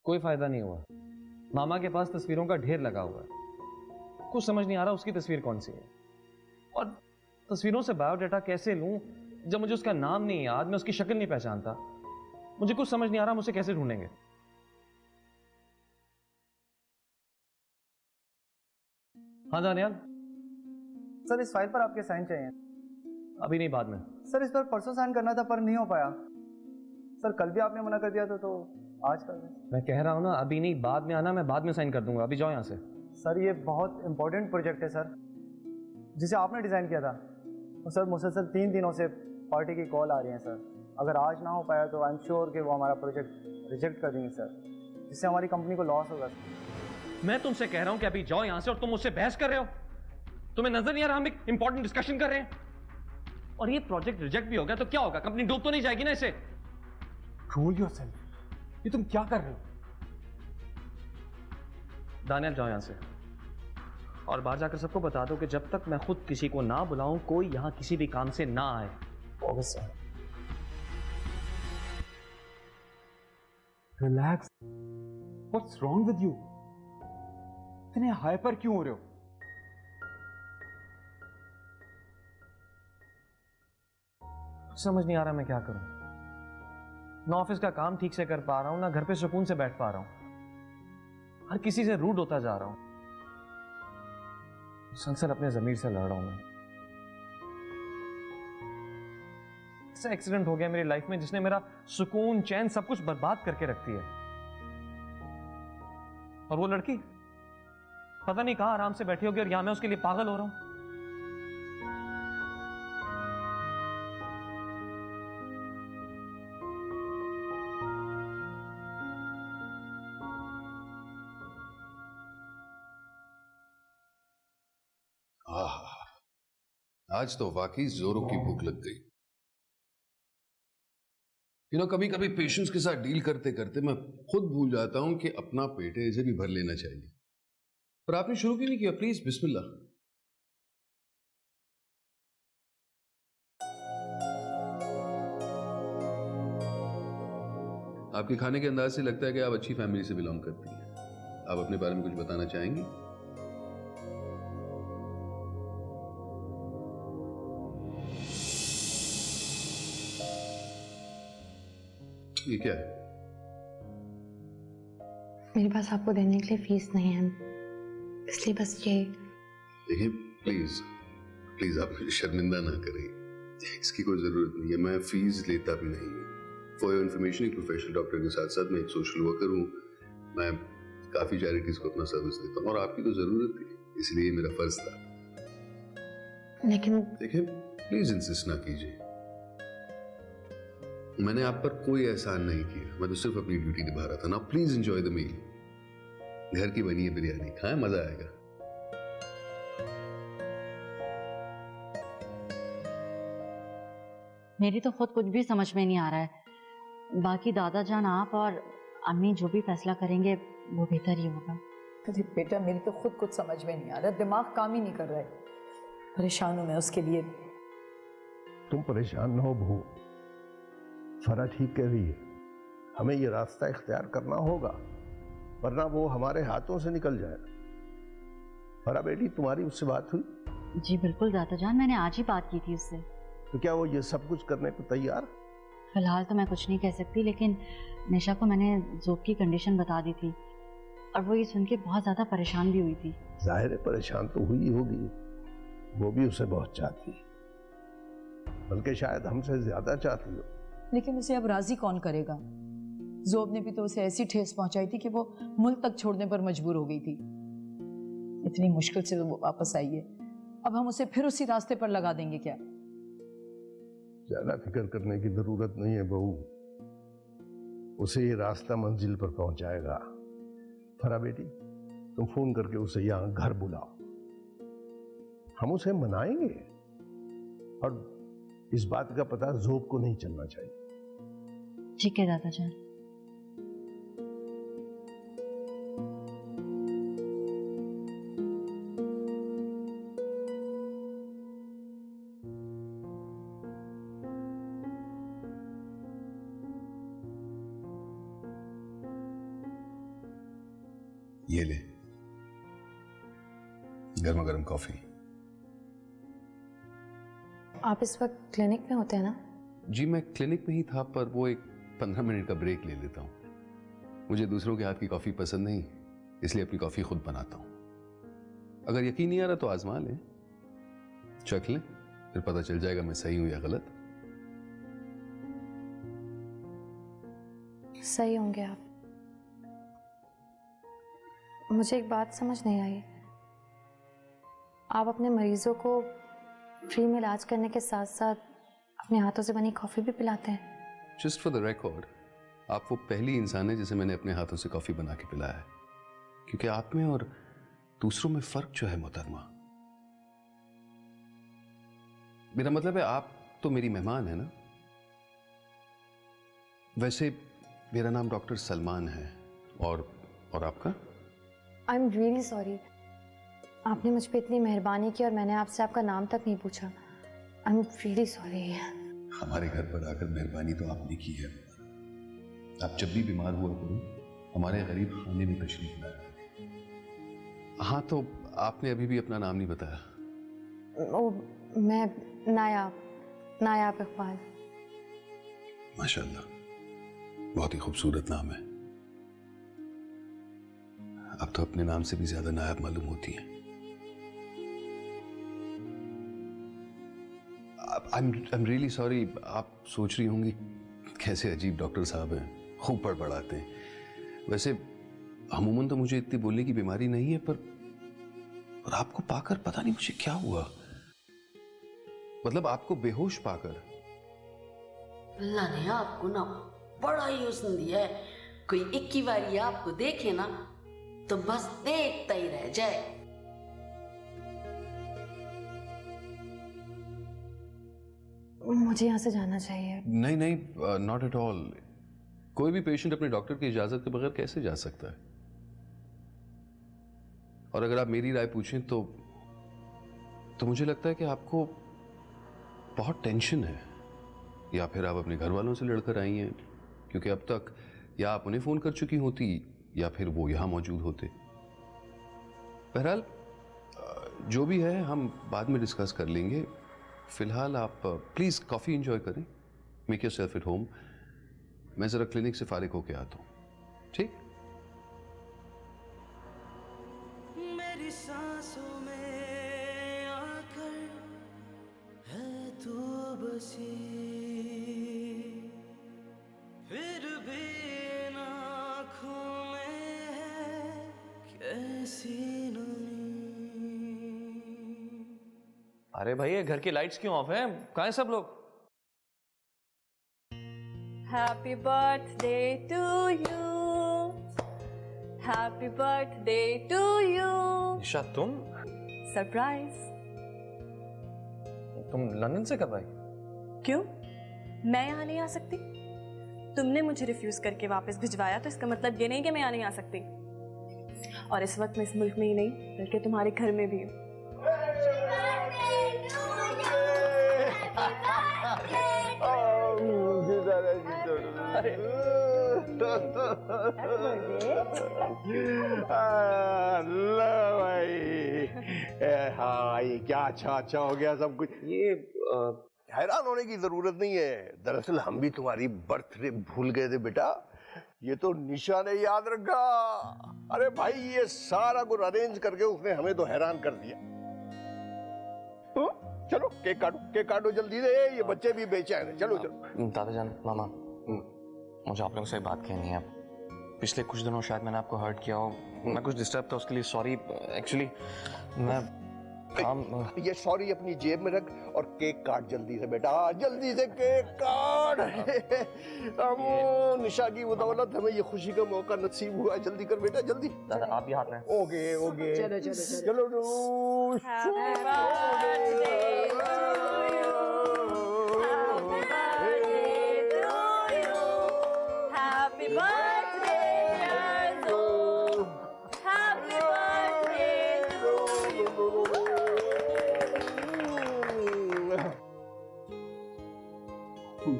कोई फायदा नहीं हुआ। मामा के पास तस्वीरों का ढेर लगा हुआ है, कुछ समझ नहीं आ रहा उसकी तस्वीर कौन सी है, और तस्वीरों से बायोडाटा कैसे लूं जब मुझे उसका नाम नहीं याद, मैं उसकी शक्ल नहीं पहचानता। मुझे कुछ समझ नहीं आ रहा मुझे कैसे ढूंढेंगे। हाँ दानियाल। सर इस फाइल पर आपके साइन चाहिए। अभी नहीं, बाद में। सर इस पर परसों साइन करना था पर नहीं हो पाया। सर कल भी आपने मना कर दिया था तो आज कर दें। मैं कह रहा हूं ना, अभी नहीं, बाद में आना, मैं बाद में साइन कर दूंगा, अभी जाओ यहां से। सर ये बहुत इंपॉर्टेंट प्रोजेक्ट है सर, जिसे आपने डिज़ाइन किया था। और सर मुसलसल 3 दिनों से पार्टी की कॉल आ रही है सर। अगर आज ना हो पाया तो आई एम श्योर कि वो हमारा प्रोजेक्ट रिजेक्ट कर देंगे सर, जिससे हमारी कंपनी को लॉस होगा सर। मैं तुमसे कह रहा हूं कि अभी जाओ यहां से, और तुम मुझसे बहस कर रहे हो। तुम्हें नजर नहीं आ रहा हम एक इंपॉर्टेंट डिस्कशन कर रहे हैं? और ये प्रोजेक्ट रिजेक्ट भी हो गया तो क्या होगा? कंपनी डूब तो नहीं जाएगी ना इसे? कंट्रोल योरसेल्फ, ये तुम क्या कर रहे हो? दानियाल जाओ यहां से, और बाहर जाकर सबको बता दो कि जब तक मैं खुद किसी को ना बुलाऊं कोई यहां किसी भी काम से ना आए। Okay sir. Relax, what's wrong with you? इतने हाइपर क्यों हो रहे हो? समझ नहीं आ रहा मैं क्या करूं। ना ऑफिस का काम ठीक से कर पा रहा हूं, ना घर पे सुकून से बैठ पा रहा हूं, हर किसी से रूड होता जा रहा हूं। संसद अपने जमीर से लड़ रहा हूं मैं। ऐसा एक्सीडेंट हो गया मेरी लाइफ में जिसने मेरा सुकून, चैन, सब कुछ बर्बाद करके रख दिया। और वो लड़की पता नहीं कहां आराम से बैठी होगी, और यहां मैं उसके लिए पागल हो रहा हूं। आज तो वाकई जोरों की भूख लग गई। कभी कभी पेशेंट्स के साथ डील करते करते मैं खुद भूल जाता हूं कि अपना पेट है, इसे भी भर लेना चाहिए। पर आपने शुरू क्यों नहीं किया? प्लीज बिस्मिल्लाह। आपके खाने के अंदाज से लगता है कि आप अच्छी फैमिली से बिलोंग करती हैं। आप अपने बारे में कुछ बताना चाहेंगी? ये क्या है? मेरे पास आपको देने के लिए फीस नहीं है, इसलिए बस ये। देखिए प्लीज प्लीज आप मुझे शर्मिंदा ना करें, इसकी कोई जरूरत नहीं है। मैं फीस लेता भी नहीं हूँ। फॉर योर इन्फॉर्मेशन, एक प्रोफेशनल डॉक्टर के साथ साथ मैं एक सोशल वर्कर हूँ। मैं काफी चैरिटीज को अपना सर्विस देता हूँ, और आपकी तो जरूरत थी, इसलिए मेरा फर्ज था। लेकिन देखिए प्लीज इंसिस्ट ना कीजिए। मैंने आप पर कोई एहसान नहीं किया, मैं तो सिर्फ अपनी ड्यूटी निभा रहा था ना। Please enjoy the meal. घर की बनी है बिरयानी, खाएं, मजा आएगा। मेरी तो खुद कुछ भी समझ में नहीं आ रहा है। बाकी दादा जान, आप और अम्मी जो भी फैसला करेंगे वो बेहतर ही होगा। अरे बेटा, मेरी तो खुद कुछ समझ में नहीं आ रहा, दिमाग काम ही नहीं कर रहा है। परेशान हूं मैं उसके लिए। तुम परेशान न हो बहू, फरा ठीक कह रही है। हमें ये रास्ता इख्तियार करना होगा, वरना वो हमारे हाथों से निकल जाएगा। फरा बेटी, तुम्हारी उससे बात हुई? जी बिल्कुल दादा जान, मैंने आज ही बात की थी उससे। तो क्या वो ये सब कुछ करने को तैयार? फिलहाल तो मैं कुछ नहीं कह सकती, लेकिन निशा को मैंने जोब की कंडीशन बता दी थी, और वो ये सुन के बहुत ज्यादा परेशान भी हुई थी। जाहिर है परेशान तो हुई होगी, वो भी उसे बहुत चाहती है, बल्कि शायद हमसे ज्यादा चाहती हो। लेकिन उसे अब राजी कौन करेगा? जोब ने भी तो उसे ऐसी ठेस पहुंचाई थी कि वो मुल्क तक छोड़ने पर मजबूर हो गई थी। इतनी मुश्किल से वो वापस आई है, अब हम उसे फिर उसी रास्ते पर लगा देंगे क्या? ज्यादा फिक्र करने की जरूरत नहीं है बहू, उसे ये रास्ता मंजिल पर पहुंचाएगा। फरा बेटी, तुम फोन करके उसे यहां घर बुलाओ, हम उसे मनाएंगे, और इस बात का पता जोब को नहीं चलना चाहिए। ठीक है दादा जान। ये ले, गर्मा गर्म कॉफी। आप इस वक्त क्लिनिक में होते हैं ना? जी मैं क्लिनिक में ही था, पर वो एक 15 मिनट का ब्रेक ले लेता हूँ। मुझे दूसरों के हाथ की कॉफी पसंद नहीं, इसलिए अपनी कॉफी खुद बनाता हूँ। अगर यकीन नहीं आ रहा तो आजमा लें, चख लें, फिर पता चल जाएगा मैं सही हूं या गलत। सही होंगे आप। मुझे एक बात समझ नहीं आई, आप अपने मरीजों को फ्री में इलाज करने के साथ साथ अपने हाथों से बनी कॉफी भी पिलाते हैं? जस्ट फॉर द रिकॉर्ड, आप वो पहली इंसान है जिसे मैंने अपने हाथों से कॉफी बना के पिलाया है, क्योंकि आप में और दूसरों में फर्क जो है मोहतरमा, मेरा मतलब है आप तो मेरी मेहमान है ना। वैसे मेरा नाम डॉक्टर सलमान है, और आपका? आई एम रियली सॉरी, आपने मुझ पर इतनी मेहरबानी की और मैंने आपसे आपका नाम तक नहीं पूछा। I am really sorry. हमारे घर पर आकर मेहरबानी तो आपने की है। आप जब भी बीमार हुआ करो हमारे गरीब खाने में तशरीफ लाया। हाँ, तो आपने अभी भी अपना नाम नहीं बताया। ओ, मैं नायाब इकबाल। माशाल्लाह, बहुत ही खूबसूरत नाम है। आप तो अपने नाम से भी ज्यादा नायाब मालूम होती हैं। I'm really sorry, आप सोच रही होंगी कैसे अजीब डॉक्टर साहब हैं, खूब पढ़ाते हैं। वैसे अमूमन तो मुझे इतनी बोलने की बीमारी नहीं है, पर आपको पाकर पता नहीं मुझे क्या हुआ। मतलब आपको बेहोश पाकर। अल्लाह ने आपको ना बड़ा ही हुस्न दिया है। कोई एक ही बारी आपको देखे ना तो बस देखता ही रह जाए। मुझे यहाँ से जाना चाहिए। नहीं, नॉट एट ऑल। कोई भी पेशेंट अपने डॉक्टर की इजाजत के बगैर कैसे जा सकता है? और अगर आप मेरी राय पूछें तो मुझे लगता है कि आपको बहुत टेंशन है, या फिर आप अपने घर वालों से लड़कर आई हैं, क्योंकि अब तक या आप उन्हें फोन कर चुकी होती या फिर वो यहां मौजूद होते। बहरहाल जो भी है हम बाद में डिस्कस कर लेंगे। फिलहाल आप प्लीज कॉफी एंजॉय करें, मेक योरसेल्फ एट होम। मैं जरा क्लिनिक से फारिग होके आता हूं, ठीक? मेरी सांसों में आकर है तू बसी, फिर भी इन आँखों में है कैसी नमी। अरे भाई ये घर की लाइट्स क्यों ऑफ हैं? कहाँ हैं सब लोग? Happy birthday to you. Happy birthday to you. निशा तुम Surprise. लंदन से कब आई? क्यों? मैं यहाँ नहीं आ सकती? तुमने मुझे रिफ्यूज करके वापस भिजवाया, तो इसका मतलब ये नहीं कि मैं यहाँ नहीं आ सकती। और इस वक्त मैं इस मुल्क में ही नहीं बल्कि तुम्हारे घर में भी हूँ। हाँ, ये क्या अच्छा हो गया सब कुछ। ये हैरान होने की जरूरत नहीं है। दरअसल हम भी तुम्हारी बर्थडे भूल गए थे बेटा। ये तो निशा ने याद रखा। अरे भाई, ये सारा कुछ अरेंज करके उसने हमें तो हैरान कर दिया। चलो केक काटो जल्दी से। ये बच्चे भी बेचैन हैं। चलो दादाजान, मामा, मुझे आप लोगों से बात कहनी है। पिछले कुछ दिनों शायद मैंने आपको हर्ट किया हो, मैं कुछ डिस्टर्ब था, उसके लिए सॉरी। एक्चुअली मैं ये सॉरी अपनी जेब में रख और केक काट जल्दी से बेटा, जल्दी से केक काट। निशा की बदौलत हमें ये खुशी का मौका नसीब हुआ। जल्दी कर बेटा, जल्दी। दादा आप भी हाथ में। ओके चलो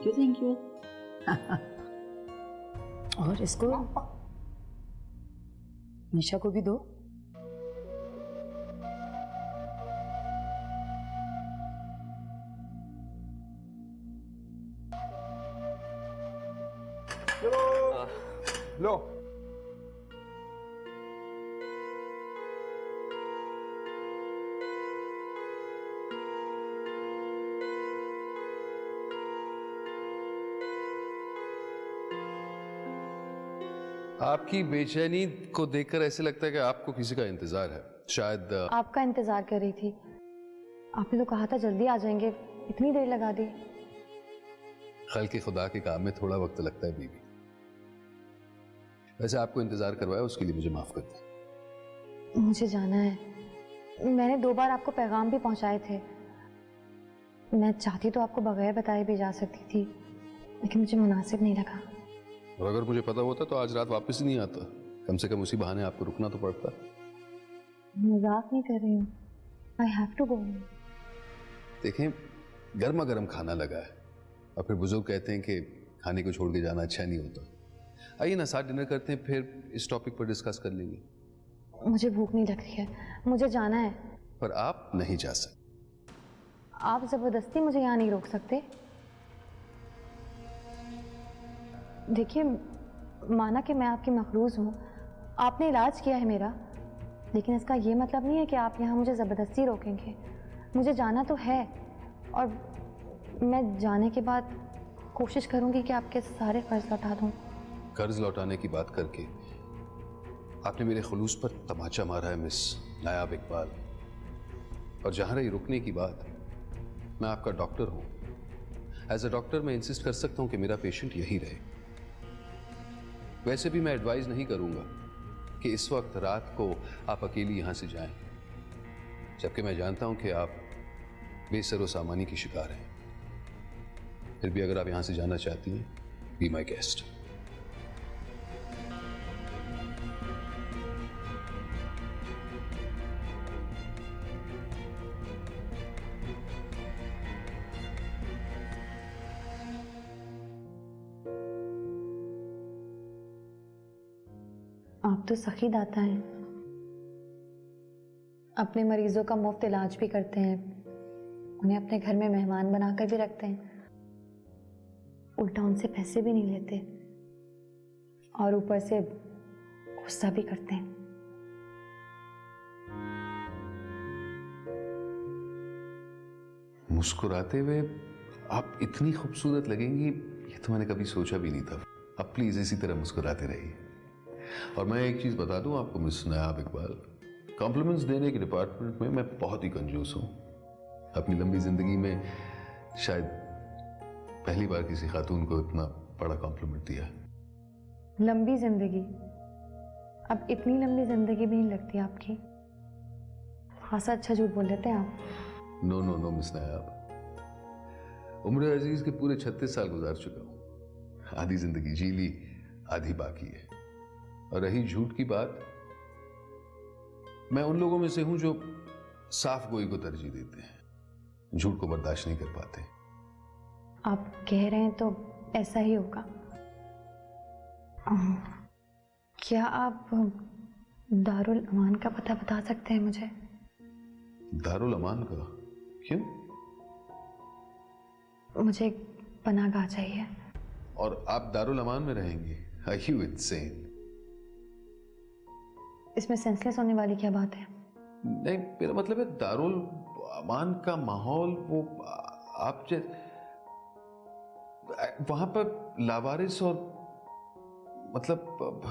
थैंक यू। और इसको निशा को भी दो। लो आपकी बेचैनी को देखकर ऐसे लगता है कि आपको किसी का इंतजार है। शायद आपका इंतजार कर रही थी। आपने तो कहा था जल्दी आ जाएंगे, इतनी देर लगा दी। खल के खुदा के काम में थोड़ा वक्त लगता है बीबी। वैसे आपको इंतजार करवाया उसके लिए मुझे माफ कर दो। मुझे जाना है। मैंने 2 बार आपको पैगाम भी पहुंचाए थे। मैं चाहती तो आपको बगैर बताए भी जा सकती थी, लेकिन मुझे मुनासिब नहीं लगा। और अगर मुझे पता होता तो आज रात वापस ही नहीं आता। कम से कम उसी बहाने आपको रुकना तो पड़ता। मजाक नहीं कर रही हूँ। I have to go. देखें, गर्मा गर्म खाना लगा है और फिर बुजुर्ग कहते हैं कि खाने को छोड़ के जाना अच्छा नहीं होता। आइए ना, साथ डिनर करते हैं, फिर इस टॉपिक पर डिस्कस कर लेंगे। मुझे भूख नहीं लग रही है, मुझे जाना है। पर आप नहीं जा सकते। आप जबरदस्ती मुझे यहाँ नहीं रोक सकते। देखिए, माना कि मैं आपकी मखरूज हूँ, आपने इलाज किया है मेरा, लेकिन इसका ये मतलब नहीं है कि आप यहाँ मुझे ज़बरदस्ती रोकेंगे। मुझे जाना तो है, और मैं जाने के बाद कोशिश करूँगी कि आपके सारे कर्ज लौटा दूँ। कर्ज लौटाने की बात करके आपने मेरे खुलूस पर तमाचा मारा है मिस नायाब इकबाल। और जहाँ रही रुकने की बात, मैं आपका डॉक्टर हूँ। एज अ डॉक्टर मैं इंसिस्ट कर सकता हूँ कि मेरा पेशेंट यही रहे। वैसे भी मैं एडवाइज नहीं करूँगा कि इस वक्त रात को आप अकेली यहाँ से जाएं, जबकि मैं जानता हूँ कि आप बेसरो सामानी की शिकार हैं। फिर भी अगर आप यहाँ से जाना चाहती हैं, बी माई गेस्ट। आप तो सखी दाता हैं। अपने मरीजों का मुफ्त इलाज भी करते हैं, उन्हें अपने घर में मेहमान बनाकर भी रखते हैं, उल्टा उनसे पैसे भी नहीं लेते, और ऊपर से गुस्सा भी करते हैं। मुस्कुराते हुए आप इतनी खूबसूरत लगेंगी, ये तो मैंने कभी सोचा भी नहीं था। अब प्लीज इसी तरह मुस्कुराते रहिए। और मैं एक चीज बता दूं आपको मिस नायाब इकबाल, कॉम्प्लीमेंट्स देने के डिपार्टमेंट में मैं बहुत ही कंजूस हूं। अपनी लंबी जिंदगी में शायद पहली बार किसी खातून को इतना बड़ा कॉम्प्लीमेंट दिया। लंबी जिंदगी? अब इतनी लंबी जिंदगी भी नहीं लगती आपकी। खासा अच्छा झूठ बोल लेते हैं आप। नो नो नो मिस नायाब, उम्र अजीज के पूरे 36 साल गुजार चुका हूं। आधी जिंदगी जी ली, आधी बाकी है। और रही झूठ की बात, मैं उन लोगों में से हूं जो साफ गोई को तरजीह देते हैं, झूठ को बर्दाश्त नहीं कर पाते। आप कह रहे हैं तो ऐसा ही होगा। क्या आप दारुल अमान का पता बता सकते हैं मुझे? दारुल अमान का? क्यों? मुझे एक पनाहगाह चाहिए। और आप दारुल अमान में रहेंगे? Are you insane? इसमें सेंसलेस होने वाली क्या बात है? नहीं, मेरा मतलब है दारुल अमान का माहौल, वो आप वहां पर लावारिस और मतलब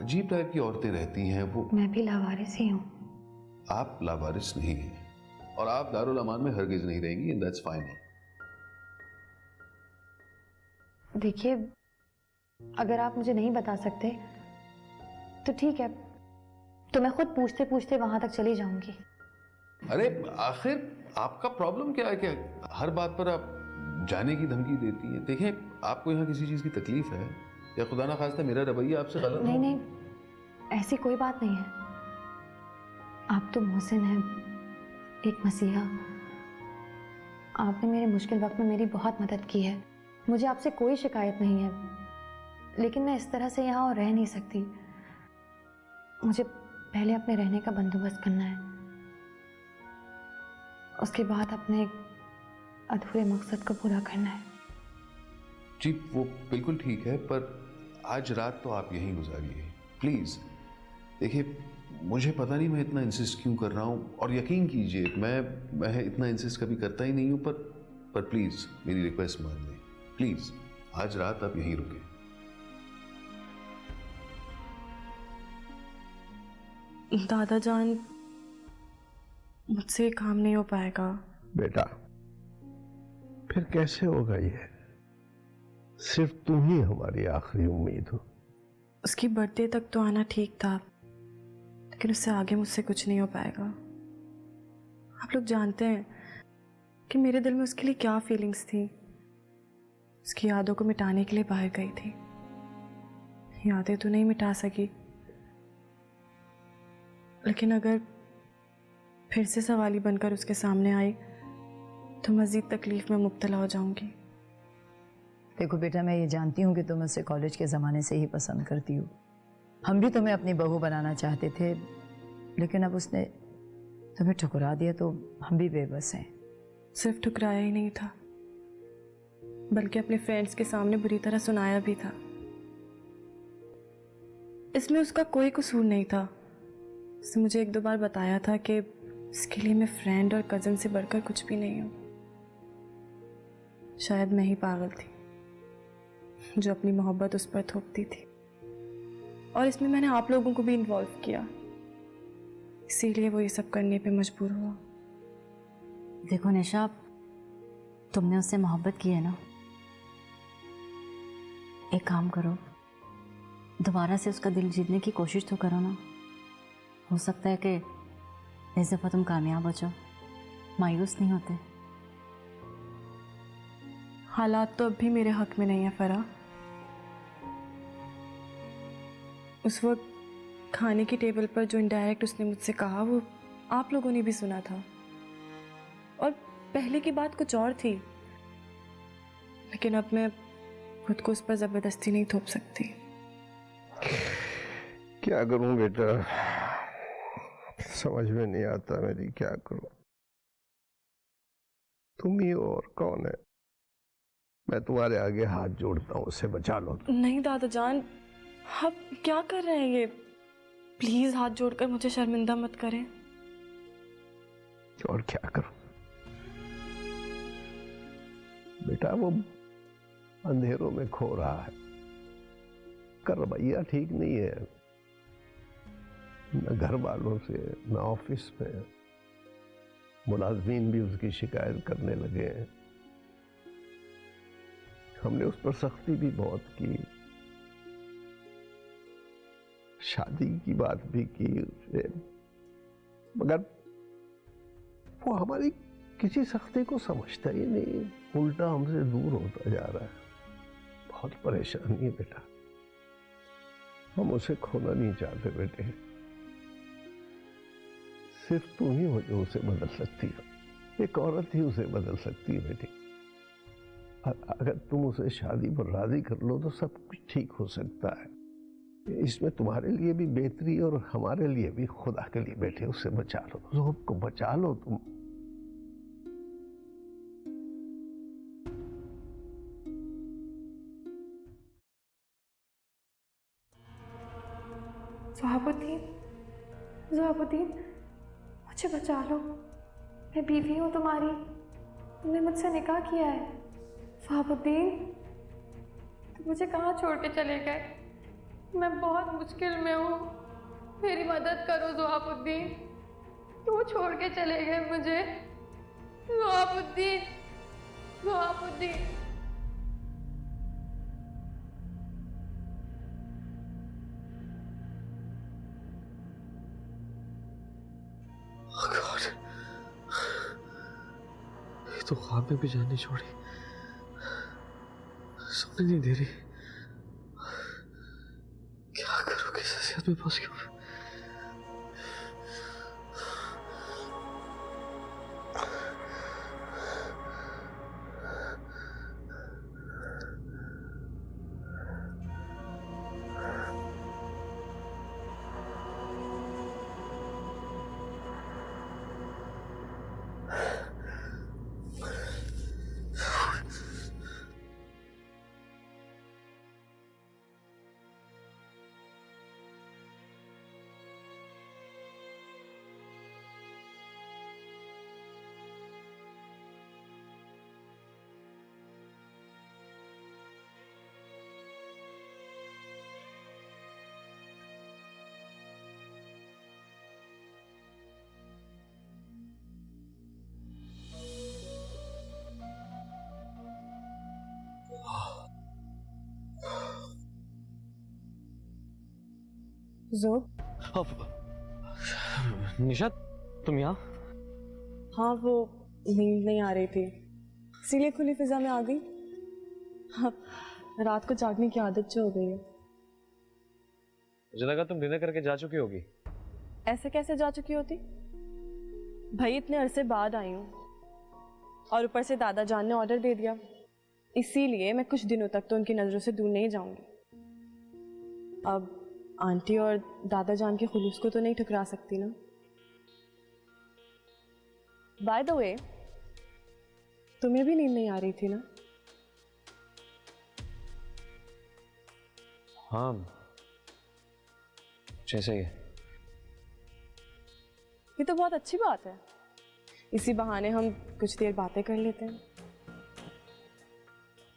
अजीब टाइप की औरतें रहती हैं। वो मैं भी लावारिस ही हूँ। आप लावारिस नहीं हैं और आप दारुल अमान में हरगिज नहीं रहेंगी, एंड दैट्स फाइन। देखिए, अगर आप मुझे नहीं बता सकते तो ठीक है, तो मैं खुद पूछते पूछते वहां तक चली जाऊंगी। अरे आखिर आपका प्रॉब्लम क्या है? क्या हर बात पर आप जाने की धमकी देती हैं? देखें, आपको यहाँ किसी चीज की तकलीफ है या खुदा ना खास्ता मेरा रवैया आपसे गलत? नहीं नहीं, ऐसी कोई बात नहीं है। आप तो मोहसिन हैं, एक मसीहा। आपने मेरे मुश्किल वक्त में मेरी बहुत मदद की है। मुझे आपसे कोई शिकायत नहीं है, लेकिन मैं इस तरह से यहाँ और रह नहीं सकती। मुझे पहले अपने रहने का बंदोबस्त करना है, उसके बाद अपने अधूरे मकसद को पूरा करना है। जी वो बिल्कुल ठीक है, पर आज रात तो आप यहीं गुजारिए प्लीज। देखिए मुझे पता नहीं मैं इतना इंसिस्ट क्यों कर रहा हूँ, और यकीन कीजिए मैं इतना इंसिस्ट कभी करता ही नहीं हूँ, पर प्लीज मेरी रिक्वेस्ट मान लें प्लीज। आज रात आप यहीं रुकें। दादा जान, मुझसे काम नहीं हो पाएगा। बेटा फिर कैसे होगा ये? सिर्फ तुम ही हमारी आखिरी उम्मीद हो। उसकी बर्थडे तक तो आना ठीक था, लेकिन उससे आगे मुझसे कुछ नहीं हो पाएगा। आप लोग जानते हैं कि मेरे दिल में उसके लिए क्या फीलिंग्स थी। उसकी यादों को मिटाने के लिए बाहर गई थी। यादें तो नहीं मिटा सकी, लेकिन अगर फिर से सवाली बनकर उसके सामने आई तो मज़ीद तकलीफ में मुब्तला हो जाऊंगी। देखो बेटा, मैं ये जानती हूँ कि तुम उसे कॉलेज के ज़माने से ही पसंद करती हो। हम भी तुम्हें अपनी बहू बनाना चाहते थे, लेकिन अब उसने तुम्हें ठुकरा दिया तो हम भी बेबस हैं। सिर्फ ठुकराया ही नहीं था, बल्कि अपने फ्रेंड्स के सामने बुरी तरह सुनाया भी था। इसमें उसका कोई कसूर नहीं था। उसने मुझे एक दो बार बताया था कि इसके लिए मैं फ्रेंड और कज़न से बढ़कर कुछ भी नहीं हूँ। शायद मैं ही पागल थी जो अपनी मोहब्बत उस पर थोपती थी, और इसमें मैंने आप लोगों को भी इन्वॉल्व किया, इसीलिए वो ये सब करने पे मजबूर हुआ। देखो निशा, तुमने उससे मोहब्बत की है ना, एक काम करो, दोबारा से उसका दिल जीतने की कोशिश तो करो ना। हो सकता है कि इस दफ़ा तुम कामयाब हो जाओ, मायूस नहीं होते। हालात तो अब भी मेरे हक में नहीं है फरा। उस वक्त खाने की टेबल पर जो इनडायरेक्ट उसने मुझसे कहा वो आप लोगों ने भी सुना था, और पहले की बात कुछ और थी, लेकिन अब मैं खुद को उस पर ज़बरदस्ती नहीं थोप सकती। क्या करूं बेटा, समझ में नहीं आता मेरी, क्या करूं। तुम ही हो और कौन है। मैं तुम्हारे आगे हाथ जोड़ता हूं, उसे बचा लो। नहीं दादा जान, आप क्या कर रहे हैं ये? प्लीज हाथ जोड़कर मुझे शर्मिंदा मत करें। और क्या करूं बेटा, वो अंधेरों में खो रहा है, का रवैया ठीक नहीं है, न घर वालों से न ऑफिस में। मुलाजमीन भी उसकी शिकायत करने लगे हैं। हमने उस पर सख्ती भी बहुत की, शादी की बात भी की उससे, मगर वो हमारी किसी सख्ती को समझता ही नहीं, उल्टा हमसे दूर होता जा रहा है। बहुत परेशानी है बेटा, हम उसे खोना नहीं चाहते बेटे। सिर्फ तू ही हो जो उसे बदल सकती हो, एक औरत ही उसे बदल सकती है बेटी। अगर तुम उसे शादी पर राजी कर लो तो सब कुछ ठीक हो सकता है। इसमें तुम्हारे लिए भी बेहतरी और हमारे लिए भी। खुदा के लिए बेटे उसे बचा लो, ज़ोब को बचा लो तुम। ज़ुहाबुद्दीन, मुझे बचा लो, मैं बीवी हूँ तुम्हारी, तुमने मुझसे निकाह किया है। ज़ुहाबुद्दीन, तुम मुझे कहाँ छोड़ के चले गए? मैं बहुत मुश्किल में हूँ, मेरी मदद करो ज़ुहाबुद्दीन। क्यों छोड़ के चले गए मुझे? ज़ुहाबुद्दीन, ज़ुहाबुद्दीन। गॉड, ये तो ख्वाब में भी जान नहीं छोड़ी, सोने नहीं दे रही। क्या करूं, किस हैसियत में फंस गया। जोब, निशा तुम यहाँ? हाँ वो नींद नहीं आ रही थी इसीलिए खुली फिजा में आ गई। हाँ, रात को जागने की आदत जो हो गई है। मुझे लगा तुम डिनर करके जा चुकी होगी। ऐसे कैसे जा चुकी होती भाई, इतने अरसे बाद आई हूँ और ऊपर से दादा जान ने ऑर्डर दे दिया, इसीलिए मैं कुछ दिनों तक तो उनकी नज़रों से दूर नहीं जाऊंगी। अब आंटी और दादा जान के खुलूस को तो नहीं ठुकरा सकती ना। बाय द वे, तुम्हें भी नींद नहीं आ रही थी ना? हाँ जैसे ही। ये तो बहुत अच्छी बात है, इसी बहाने हम कुछ देर बातें कर लेते हैं।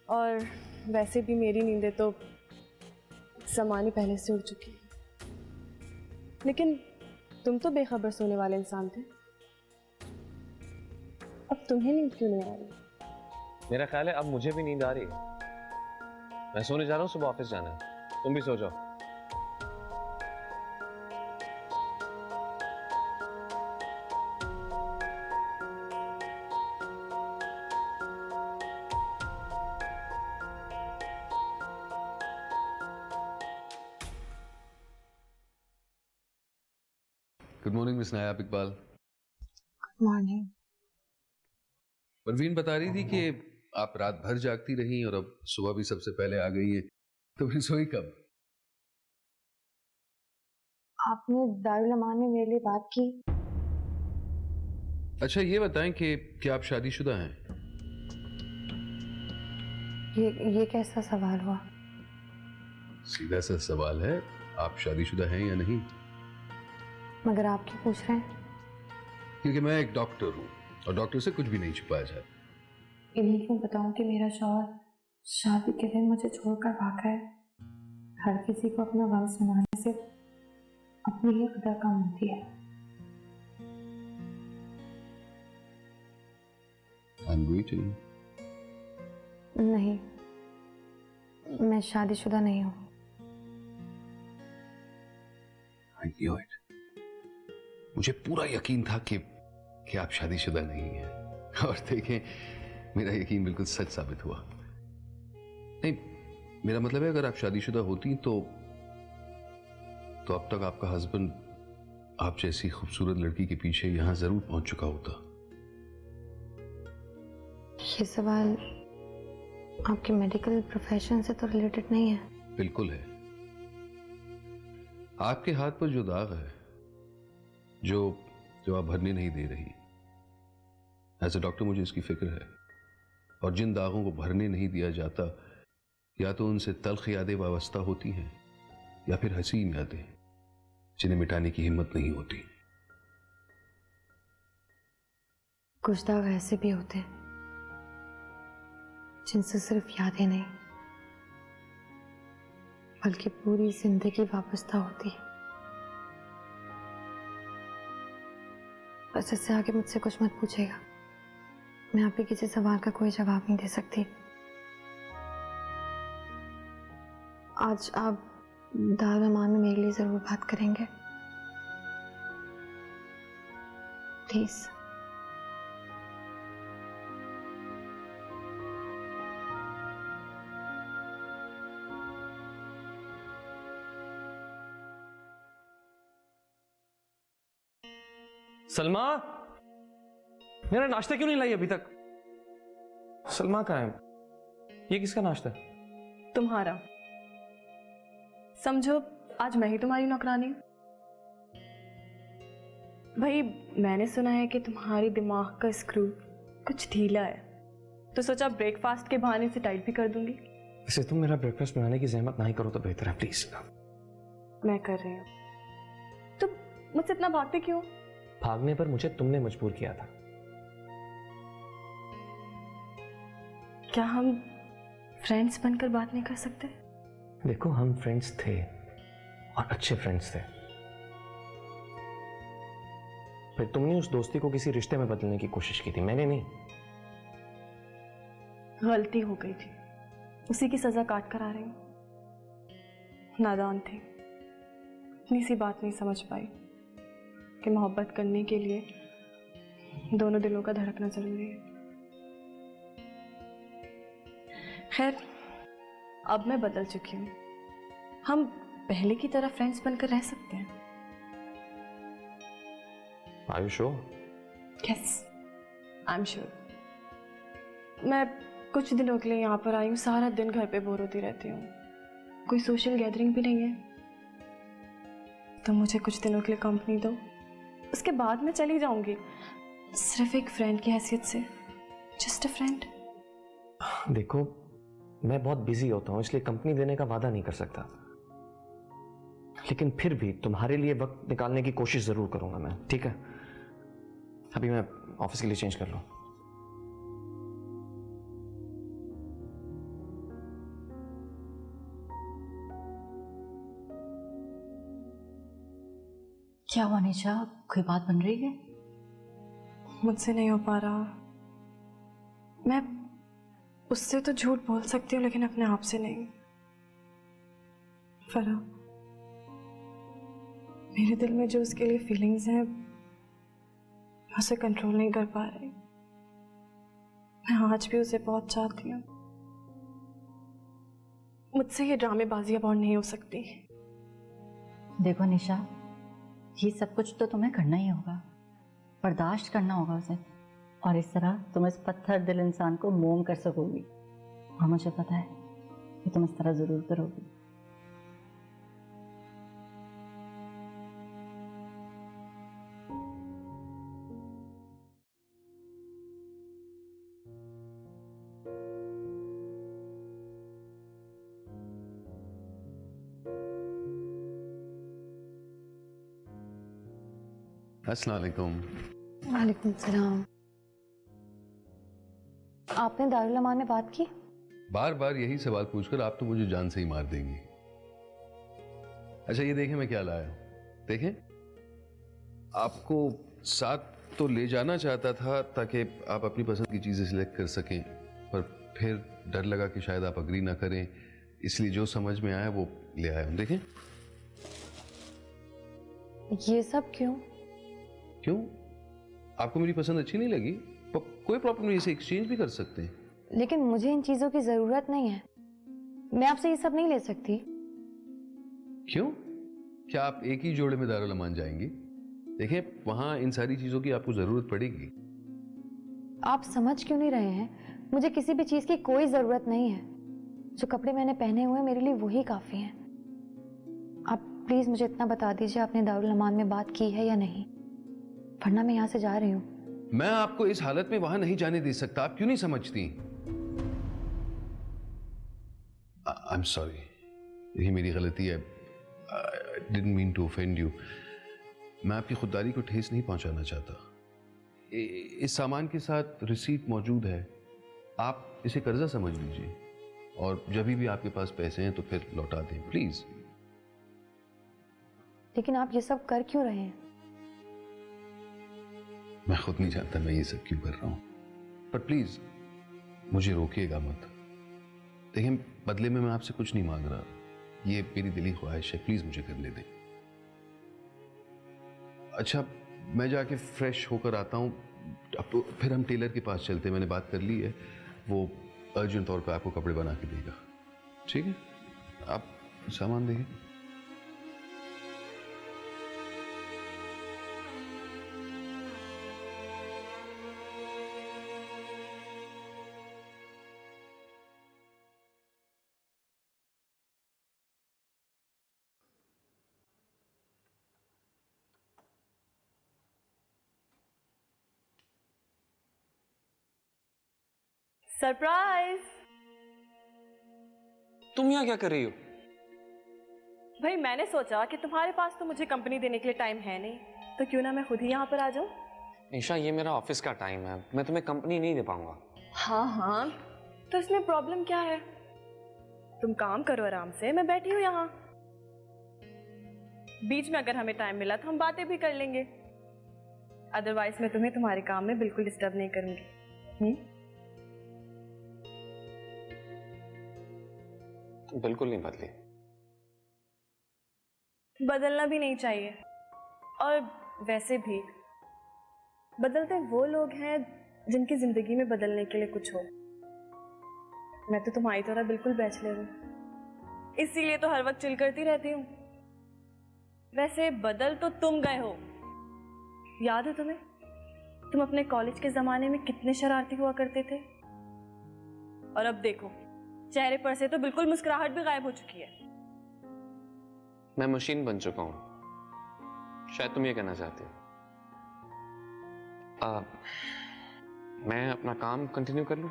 और वैसे भी मेरी नींदें तो समानी पहले से उड़ चुकी है, लेकिन तुम तो बेखबर सोने वाले इंसान थे, अब तुम्हें नींद क्यों नहीं आ रही? मेरा ख्याल है अब मुझे भी नींद आ रही है। मैं सोने जा रहा हूँ, सुबह ऑफिस जाना है, तुम भी सो जाओ। गुड मॉर्निंग मिस नायाब इकबाल। मॉर्निंग। परवीन बता रही थी कि आप रात भर जागती रही और अब सुबह भी सबसे पहले आ गई है, तो फिर सोई कब? आपने दारुल अमान में मेरे लिए बात की? अच्छा ये बताएं कि क्या आप शादीशुदा हैं? ये कैसा सवाल हुआ? सीधा सा सवाल है, आप शादीशुदा हैं या नहीं? मगर आप क्यों पूछ रहे हैं? क्योंकि मैं एक डॉक्टर हूँ और डॉक्टर से कुछ भी नहीं छुपाया जाता। इन्हीं क्यों बताऊं कि मेरा शौहर शादी के दिन मुझे छोड़कर भाग गया। हर किसी को अपना गम सुनाने से अपनी ही कदर कम होती है। I'm waiting. नहीं, मैं शादीशुदा नहीं हूँ। I knew it. मुझे पूरा यकीन था कि आप शादीशुदा नहीं हैं, और देखें मेरा यकीन बिल्कुल सच साबित हुआ। नहीं, मेरा मतलब है अगर आप शादीशुदा होती तो अब तक आपका हस्बैंड आप जैसी खूबसूरत लड़की के पीछे यहां जरूर पहुंच चुका होता। ये सवाल आपके मेडिकल प्रोफेशन से तो रिलेटेड नहीं है। बिल्कुल है। आपके हाथ पर जो दाग है, जो आप भरने नहीं दे रही, एज ए डॉक्टर मुझे इसकी फिक्र है। और जिन दागों को भरने नहीं दिया जाता, या तो उनसे तल्ख यादें वाबस्ता होती हैं या फिर हसीन यादें जिन्हें मिटाने की हिम्मत नहीं होती। कुछ दाग ऐसे भी होते हैं जिनसे सिर्फ यादें नहीं बल्कि पूरी जिंदगी वाबस्ता होती है। बस इससे आगे मुझसे कुछ मत पूछेगा, मैं आपके किसी सवाल का कोई जवाब नहीं दे सकती। आज आप दारुल अमान में मेरे लिए जरूर बात करेंगे, प्लीज। सलमा, मेरा नाश्ता क्यों नहीं लाई अभी तक? सलमा कहाँ है? ये किसका नाश्ता है? तुम्हारा। समझो आज मैं ही तुम्हारी नौकरानी हूं। भाई मैंने सुना है कि तुम्हारी दिमाग का स्क्रू कुछ ढीला है, तो सोचा ब्रेकफास्ट के बहाने से टाइट भी कर दूंगी। वैसे तुम मेरा ब्रेकफास्ट बनाने की जहमत ना ही करो तो बेहतर है, प्लीज। मैं कर रही हूँ। तो मुझसे इतना भागते क्यों? भागने पर मुझे तुमने मजबूर किया था। क्या हम फ्रेंड्स बनकर बात नहीं कर सकते? देखो हम फ्रेंड्स थे और अच्छे फ्रेंड्स थे, फिर तुमने उस दोस्ती को किसी रिश्ते में बदलने की कोशिश की थी, मैंने नहीं। गलती हो गई थी, उसी की सजा काट कर आ रही हूं। नादान थे, इतनी सी बात नहीं समझ पाई कि मोहब्बत करने के लिए दोनों दिलों का धड़कना जरूरी है। खैर, अब मैं बदल चुकी हूँ। हम पहले की तरह फ्रेंड्स बनकर रह सकते हैं। Are you sure? Yes, I'm sure. मैं कुछ दिनों के लिए यहाँ पर आई हूँ। सारा दिन घर पे बोर होती रहती हूँ, कोई सोशल गैदरिंग भी नहीं है। तो मुझे कुछ दिनों के लिए कंपनी दो, उसके बाद मैं चली जाऊंगी, सिर्फ एक फ्रेंड की हैसियत से। Just a friend. देखो, मैं बहुत बिजी होता हूँ, इसलिए कंपनी देने का वादा नहीं कर सकता, लेकिन फिर भी तुम्हारे लिए वक्त निकालने की कोशिश जरूर करूंगा मैं, ठीक है? अभी मैं ऑफिस के लिए चेंज कर लूं। क्या हुआ निशा, कोई बात बन रही है? मुझसे नहीं हो पा रहा। मैं उससे तो झूठ बोल सकती हूँ, लेकिन अपने आप से नहीं। फरा, मेरे दिल में जो उसके लिए फीलिंग्स हैं, मैं उसे कंट्रोल नहीं कर पा रही। मैं आज भी उसे बहुत चाहती हूँ। मुझसे ये ड्रामेबाजी अब और नहीं हो सकती। देखो निशा, ये सब कुछ तो तुम्हें करना ही होगा, बर्दाश्त करना होगा उसे, और इस तरह तुम इस पत्थर दिल इंसान को मोम कर सकोगी। और मुझे पता है कि तुम इस तरह जरूर करोगी। अस्सलाम वालेकुम। वालेकुम सलाम। आपने दारुल अमान में बात की? बार बार यही सवाल पूछकर आप तो मुझे जान से ही मार देंगी। अच्छा ये देखें मैं क्या लाया हूं, देखें। आपको साथ तो ले जाना चाहता था ताकि आप अपनी पसंद की चीजें सिलेक्ट कर सकें, पर फिर डर लगा कि शायद आप अग्री ना करें, इसलिए जो समझ में आया वो ले आया हूं। देखें। ये सब क्यों? क्यों? आपको मेरी पसंद अच्छी नहीं लगी? कोई प्रॉब्लम नहीं, इसे एक्सचेंज भी कर सकते हैं। लेकिन मुझे इन चीजों की जरूरत नहीं है। मैं आपसे ये सब नहीं ले सकती। क्यों? क्या आप एक ही जोड़े में दारुल अमान जाएंगी? देखें, वहां इन सारी चीजों की आपको जरूरत पड़ेगी। आप समझ क्यों नहीं रहे हैं? मुझे किसी भी चीज की कोई जरूरत नहीं है। जो कपड़े मैंने पहने हुए मेरे लिए वही काफी हैं। आप प्लीज मुझे इतना बता दीजिए, आपने दारुल अमान में बात की है या नहीं, वरना मैं यहाँ से जा रही हूँ। मैं आपको इस हालत में वहां नहीं जाने दे सकता। आप क्यों नहीं समझती? आई एम सॉरी, यही मेरी गलती है। I didn't mean to offend you. मैं आपकी खुददारी को ठेस नहीं पहुंचाना चाहता। इस सामान के साथ रिसीट मौजूद है, आप इसे कर्जा समझ लीजिए, और जब भी आपके पास पैसे हैं तो फिर लौटा दें प्लीज। लेकिन आप ये सब कर क्यों रहे हैं? मैं खुद नहीं जानता मैं ये सब क्यों कर रहा हूं, पर प्लीज मुझे रोकिएगा मत। देखिए, बदले में मैं आपसे कुछ नहीं मांग रहा, ये मेरी दिली ख्वाहिश है, प्लीज मुझे करने दें। अच्छा, मैं जाके फ्रेश होकर आता हूँ, अब फिर हम टेलर के पास चलते हैं। मैंने बात कर ली है, वो अर्जेंट तौर पे आपको कपड़े बना के देगा। ठीक है, आप सामान देंगे। सरप्राइज! तुम यहाँ क्या कर रही हो? भाई मैंने सोचा कि तुम्हारे पास तो मुझे कंपनी देने के लिए टाइम है नहीं, तो क्यों ना मैं खुद ही यहाँ पर आ जाऊँ। निशा, ये मेरा ऑफिस का टाइम है, मैं तुम्हें कंपनी नहीं दे पाऊंगा। हाँ हाँ, तो इसमें प्रॉब्लम क्या है? तुम काम करो आराम से, मैं बैठी हूँ यहाँ। बीच में अगर हमें टाइम मिला तो हम बातें भी कर लेंगे, अदरवाइज मैं तुम्हें तुम्हारे काम में बिल्कुल डिस्टर्ब नहीं करूंगी। बिल्कुल नहीं बदली। बदलना भी नहीं चाहिए। और वैसे भी बदलते वो लोग हैं जिनकी जिंदगी में बदलने के लिए कुछ हो। मैं तो तुम्हारी तरह बिल्कुल बैचलर हूँ, इसीलिए तो हर वक्त चिल करती रहती हूँ। वैसे बदल तो तुम गए हो। याद है तुम्हें, तुम अपने कॉलेज के जमाने में कितने शरारती हुआ करते थे, और अब देखो चेहरे पर से तो बिल्कुल मुस्कुराहट भी गायब हो चुकी है। मैं मशीन बन चुका हूं, शायद तुम ये कहना चाहते हो। मैं अपना काम कंटिन्यू कर लूं?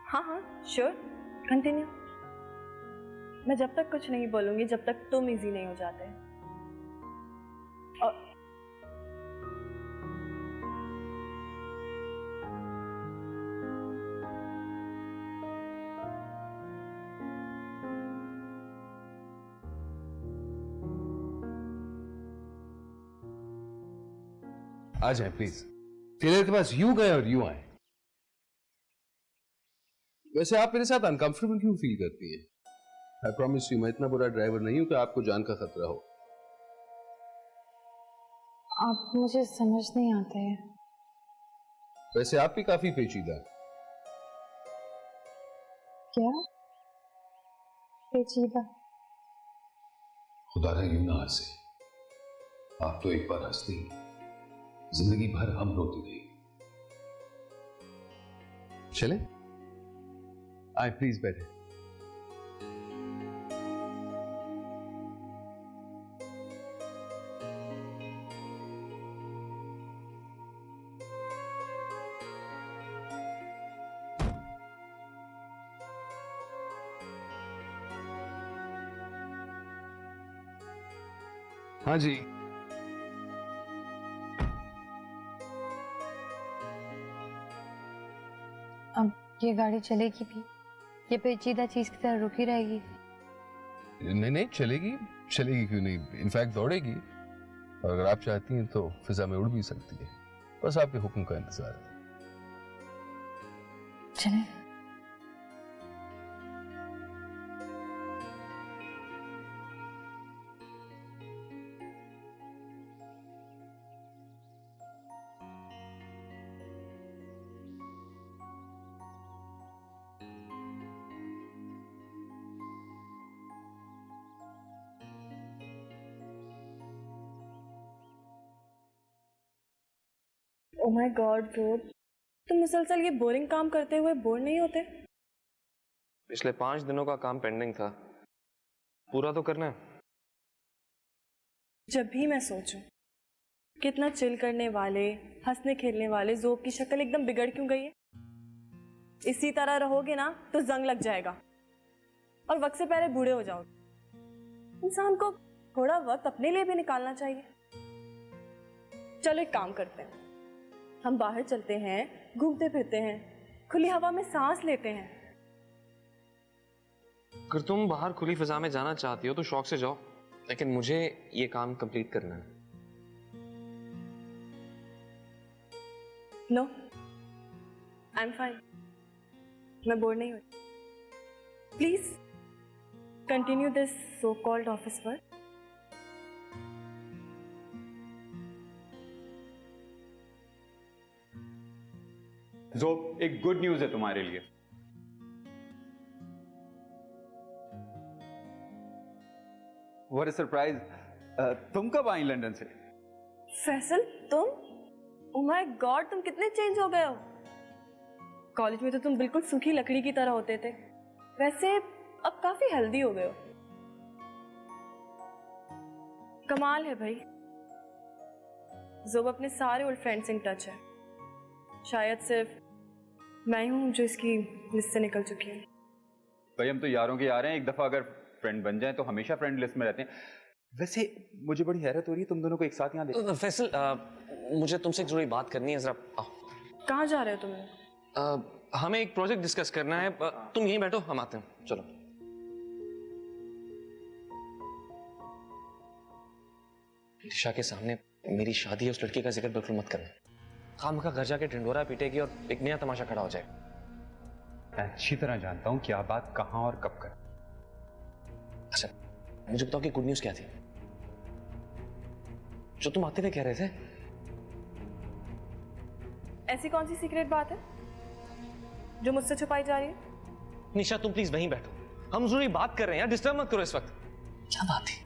हाँ हाँ श्योर, कंटिन्यू। मैं जब तक कुछ नहीं बोलूंगी जब तक तुम इजी नहीं हो जाते। और आ जाए प्लीज। टेलर के पास यूं गए और यूं आए। वैसे आप मेरे साथ अनकंफर्टेबल क्यों फील करती हैं? आई प्रॉमिस यू, मैं इतना बुरा ड्राइवर नहीं हूं कि आपको जान का खतरा हो। आप मुझे समझ नहीं आते हैं। वैसे आप भी काफी पेचीदा हैं। क्या पेचीदा? खुदा ने यूं ना हंसे। आप तो एक बार हंसती, जिंदगी भर हम रोती रही। चले आए, प्लीज बैठे। हाँ जी, अब ये गाड़ी चलेगी भी? ये पेचीदा चीज की तरह रुकी रहेगी? नहीं नहीं, चलेगी। चलेगी क्यों नहीं, इनफैक्ट दौड़ेगी। और अगर आप चाहती हैं तो फिजा में उड़ भी सकती है। बस आपके हुक्म का इंतजार है। चलें। ओह माय गॉड ध्रुव, तुम मुसलसल ये बोरिंग काम करते हुए बोर नहीं होते? पिछले 5 दिनों का काम पेंडिंग था, पूरा तो करना है। जब भी मैं सोचूं कितना चिल करने वाले, हंसने खेलने वाले ज़ोब की शक्ल एकदम बिगड़ क्यों गई है। इसी तरह रहोगे ना तो जंग लग जाएगा और वक्त से पहले बूढ़े हो जाओगे। इंसान को थोड़ा वक्त अपने लिए भी निकालना चाहिए। चलो एक काम करते हैं, हम बाहर चलते हैं, घूमते फिरते हैं, खुली हवा में सांस लेते हैं। अगर तुम बाहर खुली फिजा में जाना चाहती हो तो शौक से जाओ, लेकिन मुझे ये काम कंप्लीट करना है। नो, आई एम फाइन, मैं बोर नहीं होती। Please continue this so called office work. Zhob, एक गुड न्यूज है तुम्हारे लिए। What a surprise. तुम कब आई लंदन से? फैसल, तुम? ओह माय गॉड, तुम कितने चेंज हो गए हो। कॉलेज में तो तुम बिल्कुल सूखी लकड़ी की तरह होते थे, वैसे अब काफी हेल्दी हो गए हो। कमाल है भाई, ज़ोब अपने सारे ओल्ड फ्रेंड से इन टच है। शायद सिर्फ मैं ही हूं जो इसकी लिस्ट से निकल चुकी हूँ। भाई हम तो यारों के यार हैं, एक दफा अगर फ्रेंड बन जाए तो हमेशा फ्रेंड लिस्ट में रहते हैं। वैसे मुझे बड़ी हैरत हो रही है तुम दोनों को एक साथ यहाँ देख। फैसल, मुझे तुमसे एक जरूरी बात करनी है, जरा आओ। कहाँ जा रहे हो तुम? हमें एक प्रोजेक्ट डिस्कस करना है। तुम यहीं बैठो, हम आते हैं। चलो। ईशा के सामने मेरी शादी है उस लड़की का जिक्र बिल्कुल मत करना। खाम का घर जाके ढिंडोरा पीटेगी और एक नया तमाशा खड़ा हो जाएगा। मैं अच्छी तरह जानता हूँ क्या बात कहाँ और कब कर। अच्छा मुझे बताओ कि गुड न्यूज़ क्या थी? जो तुम आते हुए कह रहे थे। ऐसी कौन सी सीक्रेट बात है जो मुझसे छुपाई जा रही है? निशा तुम प्लीज वहीं बैठो, हम जरूरी बात कर रहे हैं यार, डिस्टर्ब मत करो इस वक्त। क्या बात है?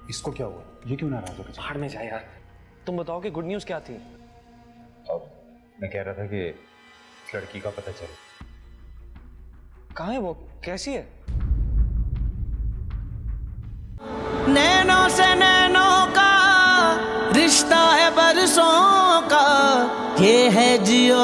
इसको क्या हुआ? ये क्यों नाराज हो गया? बाहर में जाए यार। तुम बताओ कि गुड न्यूज क्या थी? अब मैं कह रहा था कि इस लड़की का पता चले। कहाँ है वो? कैसी है? नैनों से नैनों का रिश्ता है बरसों का, ये है जियो